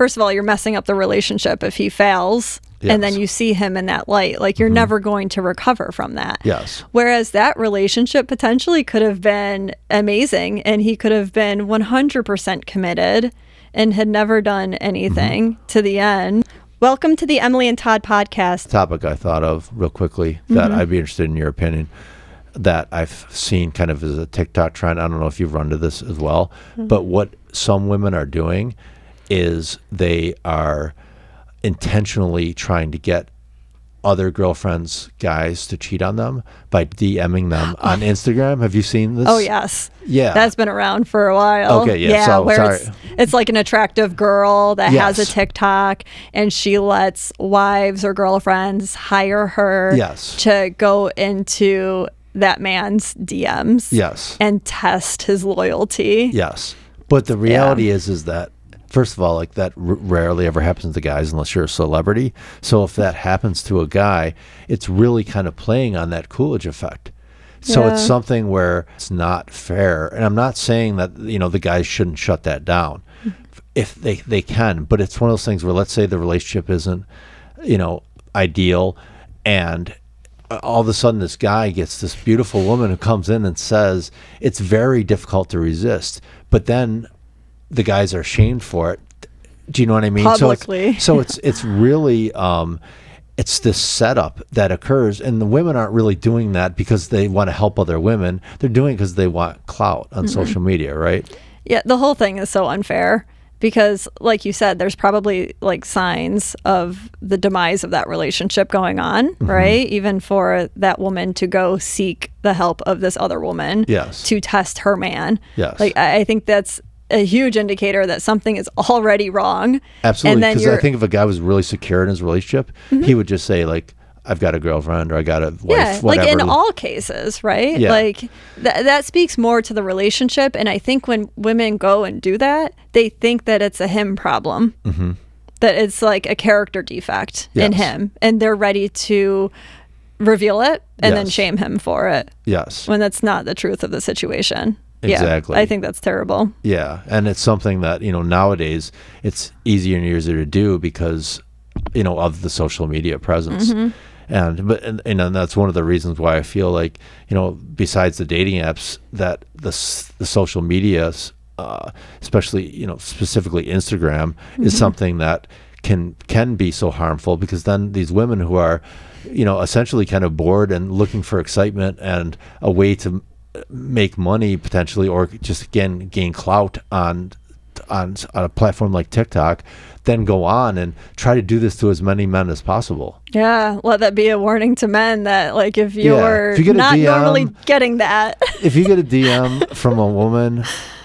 first of all, you're messing up the relationship if he fails. Yes. And then you see him in that light. Like, you're never going to recover from that. Yes. Whereas that relationship potentially could have been amazing, and he could have been 100% committed and had never done anything to the end. Welcome to the Emily and Todd Podcast. Topic I thought of real quickly that I'd be interested in your opinion, that I've seen kind of as a TikTok trend. I don't know if you've run to this as well, but what some women are doing is they are intentionally trying to get other girlfriends, guys, to cheat on them by DMing them on Instagram. Have you seen this? Oh, yes. Yeah. That's been around for a while. Okay, yeah. So, where sorry. It's like an attractive girl that has a Yes. TikTok, and she lets wives or girlfriends hire her Yes. to go into that man's DMs Yes. and test his loyalty. Yes. But the reality is that, first of all, like that rarely ever happens to guys unless you're a celebrity. So if that happens to a guy, it's really kind of playing on that Coolidge effect. So it's something where it's not fair. And I'm not saying that, the guys shouldn't shut that down if they can, but it's one of those things where, let's say the relationship isn't, ideal, and all of a sudden this guy gets this beautiful woman who comes in and says it's very difficult to resist, but then the guys are shamed for it. Do you know what I mean? Publicly. So it's really it's this setup that occurs, and the women aren't really doing that because they want to help other women. They're doing it because they want clout on social media, right? Yeah, the whole thing is so unfair because, like you said, there's probably like signs of the demise of that relationship going on, right? Even for that woman to go seek the help of this other woman to test her man. Yes. Like, I think that's a huge indicator that something is already wrong. Absolutely, And then because I think if a guy was really secure in his relationship, he would just say, like, I've got a girlfriend or I got a wife, whatever. like in all cases, right? Yeah. Like that speaks more to the relationship. And I think when women go and do that, they think that it's a him problem, that it's like a character defect in him, and they're ready to reveal it and then shame him for it. Yes. When that's not the truth of the situation. Exactly. Yeah, I think that's terrible. Yeah, and it's something that, nowadays it's easier and easier to do because, of the social media presence. And that's one of the reasons why I feel like, besides the dating apps, that the social medias, especially, specifically Instagram, is something that can be so harmful, because then these women who are, essentially kind of bored and looking for excitement and a way to make money potentially, or just again gain clout on a platform like TikTok, then go on and try to do this to as many men as possible. Yeah, let that be a warning to men that, like, if you're you get not DM, normally getting that. If you get a DM from a woman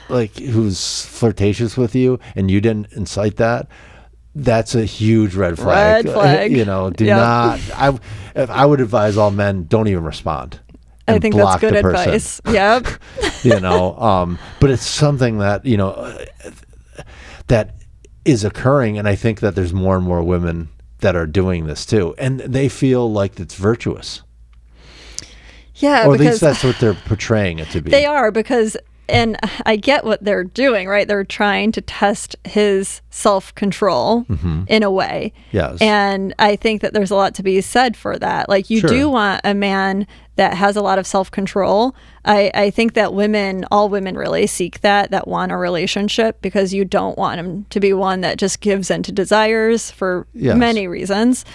like who's flirtatious with you and you didn't incite that, that's a huge red flag. Red flag. Do not. I would advise all men, don't even respond. I think that's good advice. Yep. But it's something that, that is occurring. And I think that there's more and more women that are doing this too. And they feel like it's virtuous. Yeah. Or at least that's what they're portraying it to be. They are, because, and I get what they're doing, right? They're trying to test his self-control in a way. Yes. And I think that there's a lot to be said for that. Like, you do want a man that has a lot of self-control. I think that all women really seek that want a relationship, because you don't want him to be one that just gives in to desires for many reasons.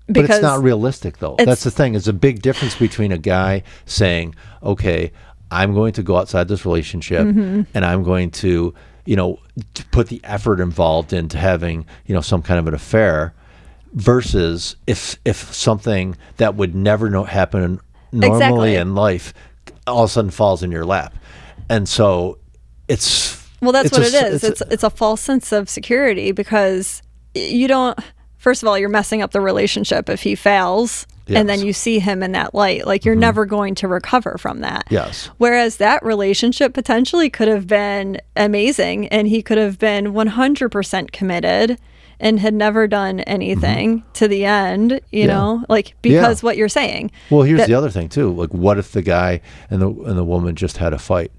But it's not realistic, though. That's the thing. It's a big difference between a guy saying, okay, I'm going to go outside this relationship and I'm going to, to put the effort involved into having, some kind of an affair, versus if something that would never happen normally in life all of a sudden falls in your lap. And so that's what it is. It's a false sense of security, because you don't, first of all, you're messing up the relationship if he fails. And then you see him in that light. Like, you're never going to recover from that. Yes. Whereas that relationship potentially could have been amazing, and he could have been 100% committed and had never done anything to the end, because what you're saying. Well, here's the other thing too. Like, what if the guy and the woman just had a fight?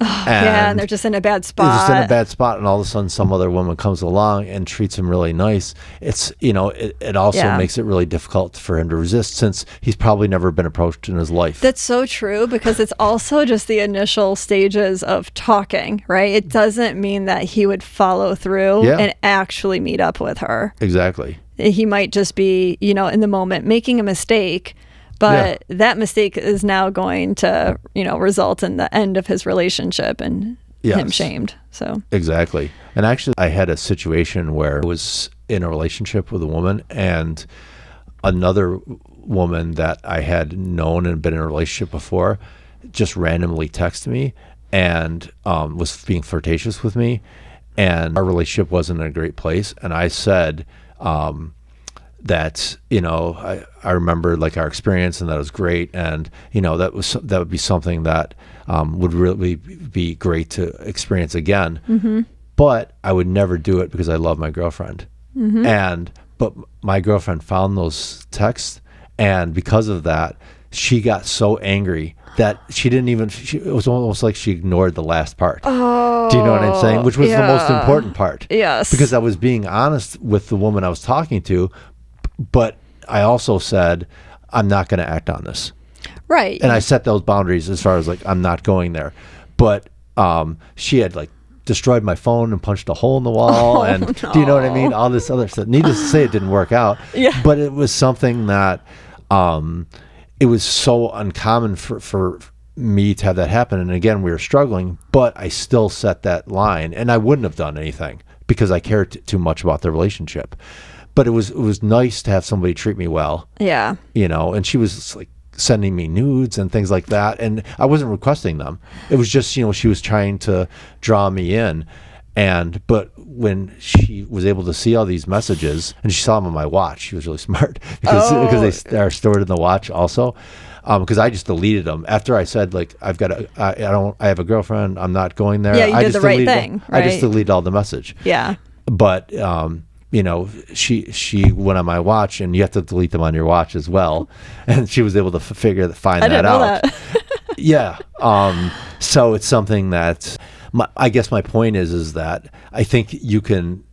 And they're just in a bad spot. They're just in a bad spot, and all of a sudden some other woman comes along and treats him really nice. It's, it also makes it really difficult for him to resist, since he's probably never been approached in his life. That's so true, because it's also just the initial stages of talking, right? It doesn't mean that he would follow through and actually meet up with her. Exactly. He might just be, in the moment making a mistake, but that mistake is now going to, result in the end of his relationship and him shamed. So exactly. And actually, I had a situation where I was in a relationship with a woman, and another woman that I had known and been in a relationship before just randomly texted me and was being flirtatious with me, and our relationship wasn't in a great place. And I said that, I remember like our experience, and that was great, and that would be something that would really be great to experience again. But I would never do it because I love my girlfriend. But my girlfriend found those texts, and because of that, she got so angry that she didn't even, it was almost like she ignored the last part. Oh, do you know what I'm saying? Which was the most important part. Yes. Because I was being honest with the woman I was talking to, but I also said, I'm not going to act on this. Right. And I set those boundaries as far as like, I'm not going there. But she had like destroyed my phone and punched a hole in the wall. Do you know what I mean? All this other stuff. Needless to say, it didn't work out. Yeah. But it was something that it was so uncommon for me to have that happen. And again, we were struggling, but I still set that line, and I wouldn't have done anything because I cared too much about the relationship. But it was nice to have somebody treat me well. Yeah. And she was like sending me nudes and things like that, and I wasn't requesting them. It was just, she was trying to draw me in. But when she was able to see all these messages, and she saw them on my watch, she was really smart because they are stored in the watch also. Because I just deleted them after I said, like, I have a girlfriend, I'm not going there. Yeah, you did the right thing, right? I just deleted all the message. Yeah. But she went on my watch, and you have to delete them on your watch as well. And she was able to find that out. I didn't know that. Yeah. So it's something that I guess my point is that I think you can,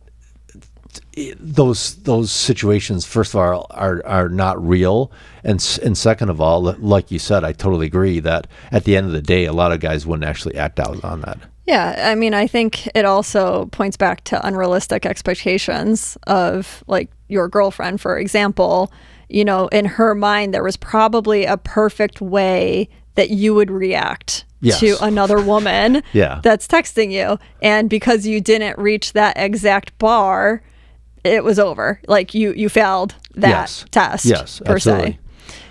those situations, first of all, are not real. And second of all, like you said, I totally agree that at the end of the day, a lot of guys wouldn't actually act out on that. Yeah, I mean, I think it also points back to unrealistic expectations of, like, your girlfriend, for example. In her mind, there was probably a perfect way that you would react to another woman that's texting you. And because you didn't reach that exact bar, it was over. Like, you failed that test. Yes, per absolutely. se.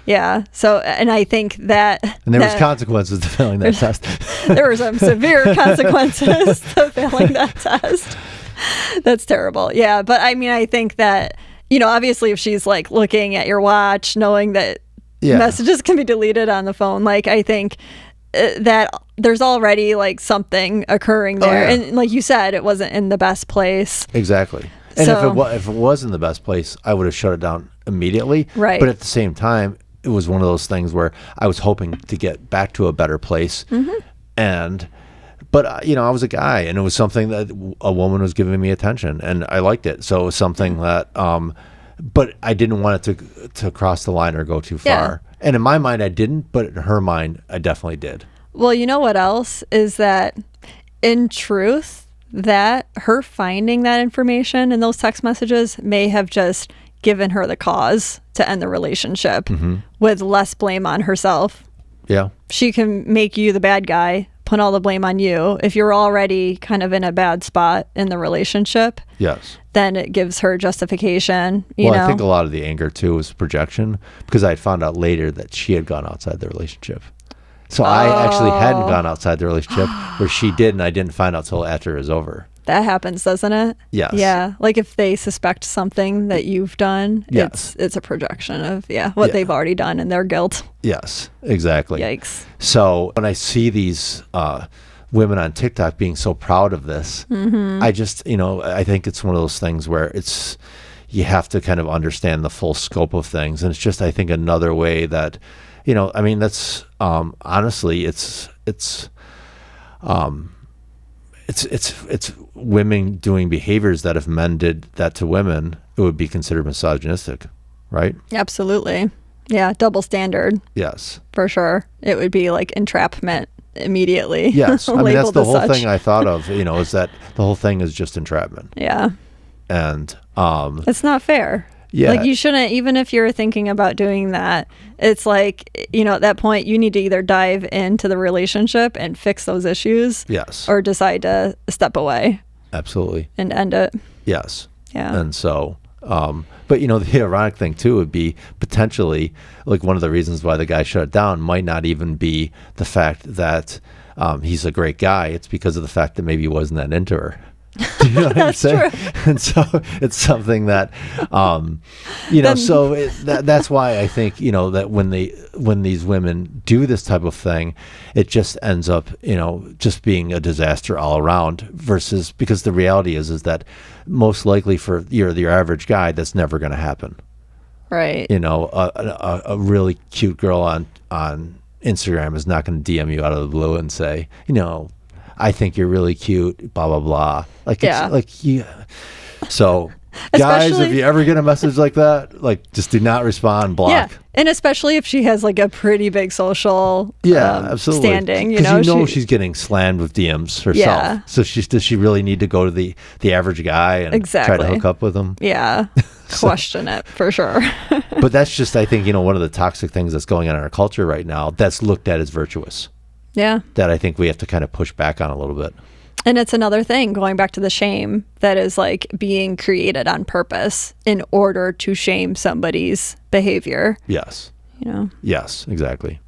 Yeah. So, and I think that... And there was consequences to failing that test. There were some severe consequences to failing that test. That's terrible. Yeah. But I mean, I think that, obviously if she's like looking at your watch, knowing that messages can be deleted on the phone, like, I think that there's already like something occurring there. And like you said, it wasn't in the best place. Exactly. And if it was in the best place, I would have shut it down immediately. Right. But at the same time, it was one of those things where I was hoping to get back to a better place. But I was a guy, and it was something that a woman was giving me attention, and I liked it. So it was something that, but I didn't want it to cross the line or go too far. And in my mind, I didn't, but in her mind, I definitely did. Well, you know what else is that, in truth, that her finding that information in those text messages may have just given her the cause to end the relationship with less blame on herself. Yeah. She can make you the bad guy, put all the blame on you. If you're already kind of in a bad spot in the relationship, then it gives her justification. I think a lot of the anger too was projection, because I found out later that she had gone outside the relationship. So I actually hadn't gone outside the relationship, where she did, and I didn't find out till after it was over. That happens, doesn't it? Yes. Yeah. Like if they suspect something that you've done, it's a projection of what they've already done and their guilt. Yes, exactly. Yikes. So when I see these women on TikTok being so proud of this, I just, I think it's one of those things where you have to kind of understand the full scope of things. And it's just, I think, another way that, that's honestly, it's it's women doing behaviors that if men did that to women, it would be considered misogynistic, right? Absolutely. Yeah, double standard. Yes. For sure. It would be like entrapment immediately. Yes. I mean, that's the whole such. thing I thought of, is that the whole thing is just entrapment. Yeah. And it's not fair. Yeah. Like you shouldn't, even if you're thinking about doing that, it's like, at that point you need to either dive into the relationship and fix those issues. Yes. Or decide to step away. Absolutely. And end it. Yes. Yeah. And so, but the ironic thing too would be potentially like one of the reasons why the guy shut it down might not even be the fact that he's a great guy. It's because of the fact that maybe he wasn't that into her. Do you know what I'm saying? True. And so it's something that, that's why I think, that when these women do this type of thing, it just ends up, just being a disaster all around versus because the reality is that most likely for your average guy, that's never going to happen. Right. A really cute girl on Instagram is not going to DM you out of the blue and say, I think you're really cute, blah, blah, blah. So guys, if you ever get a message like that, just do not respond, block. Yeah. And especially if she has like a pretty big social absolutely. Standing, she's getting slammed with DMs herself. Yeah. So does she really need to go to the average guy and try to hook up with him? Yeah. Question it for sure. But that's just, I think, one of the toxic things that's going on in our culture right now that's looked at as virtuous. Yeah. That I think we have to kind of push back on a little bit. And it's another thing, going back to the shame that is like being created on purpose in order to shame somebody's behavior. Yes. You know? Yes, exactly.